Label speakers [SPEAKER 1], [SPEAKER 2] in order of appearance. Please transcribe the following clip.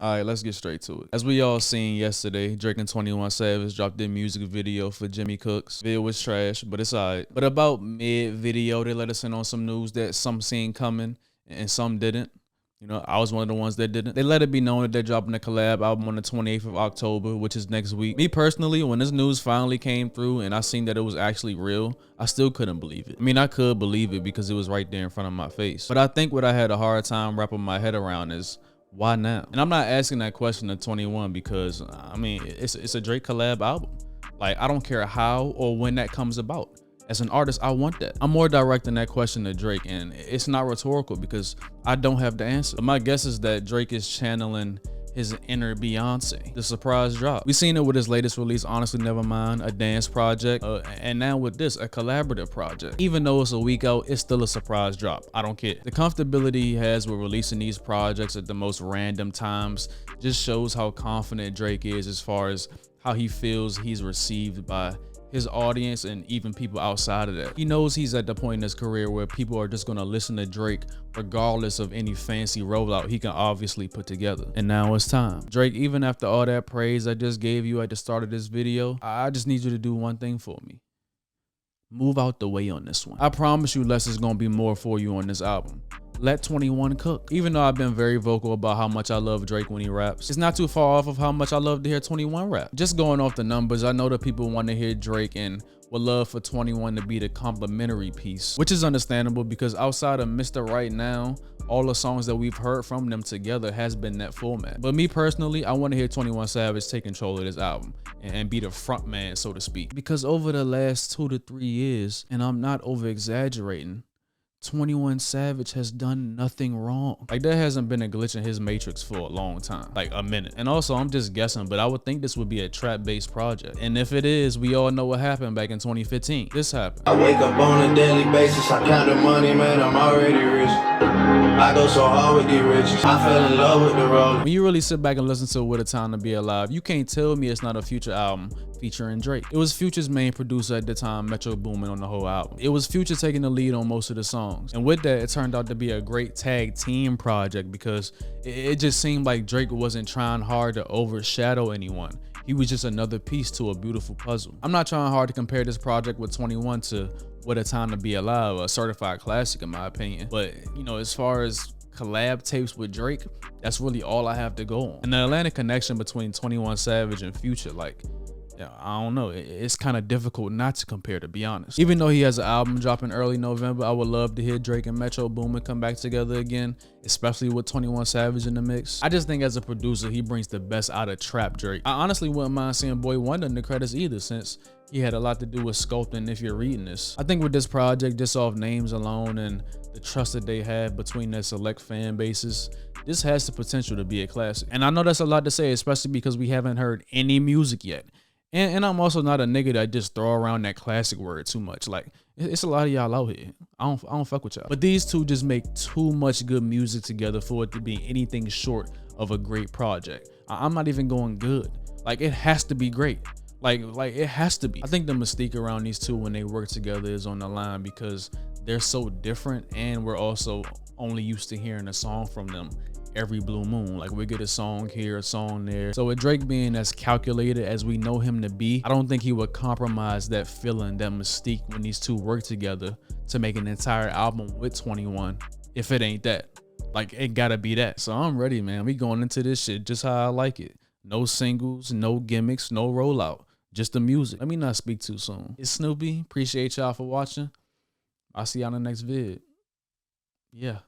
[SPEAKER 1] All right, let's get straight to it. As we all seen yesterday, Drake and 21 Savage dropped their music video for Jimmy Cooks. Video was trash, but it's alright. But about mid-video, they let us in on some news that some seen coming and some didn't. You know, I was one of the ones that didn't. They let it be known that they're dropping a collab album on the 28th of October, which is next week. Me personally, when this news finally came through and I seen that it was actually real, I still couldn't believe it. I mean, I could believe it because it was right there in front of my face. But I think what I had a hard time wrapping my head around is, why now? And I'm not asking that question to 21 because, I mean, it's a Drake collab album. Like, I don't care how or when that comes about. As an artist, I want that. I'm more directing that question to Drake, and it's not rhetorical because I don't have the answer. But my guess is that Drake is channeling his inner Beyonce. The surprise drop. We seen it with his latest release, Honestly Nevermind, a dance project, and now with this, a collaborative project. Even though it's a week out, it's still a surprise drop. I don't care. The comfortability he has with releasing these projects at the most random times just shows how confident Drake is as far as how he feels he's received by his audience and even people outside of that. He knows he's at the point in his career where people are just gonna listen to Drake regardless of any fancy rollout he can obviously put together. And now it's time. Drake, even after all that praise I just gave you at the start of this video, I just need you to do one thing for me. Move out the way on this one. I promise you less is gonna be more for you on this album. Let 21 cook. Even though I've been very vocal about how much I love Drake when he raps, it's not too far off of how much I love to hear 21 rap. Just going off the numbers, I know that people want to hear Drake and would love for 21 to be the complimentary piece, which is understandable because outside of Mr. Right Now, all the songs that we've heard from them together has been that format. But me personally, I want to hear 21 Savage take control of this album and be the front man, so to speak. Because over the last 2 to 3 years, and I'm not over exaggerating, 21 Savage has done nothing wrong. Like, there hasn't been a glitch in his matrix for a long time, like a minute. And also, I'm just guessing, but I would think this would be a trap-based project. And if it is, we all know what happened back in 2015. This happened.
[SPEAKER 2] I wake up on a daily basis, I count the money, man, I'm already rich. I go so hard with these riches, I fell in love with the road.
[SPEAKER 1] When you really sit back and listen to What a Time to Be Alive, you can't tell me it's not a Future album featuring Drake. It was Future's main producer at the time, Metro Boomin, on the whole album. It was Future taking the lead on most of the songs. And with that, it turned out to be a great tag team project because it just seemed like Drake wasn't trying hard to overshadow anyone. He was just another piece to a beautiful puzzle. I'm not trying hard to compare this project with 21 to What a Time to Be Alive, a certified classic in my opinion. But, you know, as far as collab tapes with Drake, that's really all I have to go on. And the Atlantic connection between 21 Savage and Future, like, yeah, I don't know. It's kind of difficult not to compare, to be honest. Even though he has an album dropping early November, I would love to hear Drake and Metro Boomin come back together again, especially with 21 Savage in the mix. I just think as a producer, he brings the best out of trap Drake. I honestly wouldn't mind seeing Boy Wonder in the credits either, since he had a lot to do with sculpting if you're reading this. I think with this project, just off names alone and the trust that they have between their select fan bases, this has the potential to be a classic. And I know that's a lot to say, especially because we haven't heard any music yet. And I'm also not a nigga that just throw around that classic word too much. Like, it's a lot of y'all out here. I don't fuck with y'all. But these two just make too much good music together for it to be anything short of a great project. I'm not even going good. Like, it has to be great. Like it has to be. I think the mystique around these two when they work together is on the line because they're so different, and we're also only used to hearing a song from them every blue moon. Like, we get a song here, a song there. So with Drake being as calculated as we know him to be, I don't think he would compromise that feeling, that mystique when these two work together to make an entire album with 21 if it ain't that. Like, it gotta be that. So I'm ready, man. We going into this shit just how I like it. No singles, no gimmicks, no rollout. Just the music. Let me not speak too soon. It's Snoopy. Appreciate y'all for watching. I'll see y'all in the next vid. Yeah.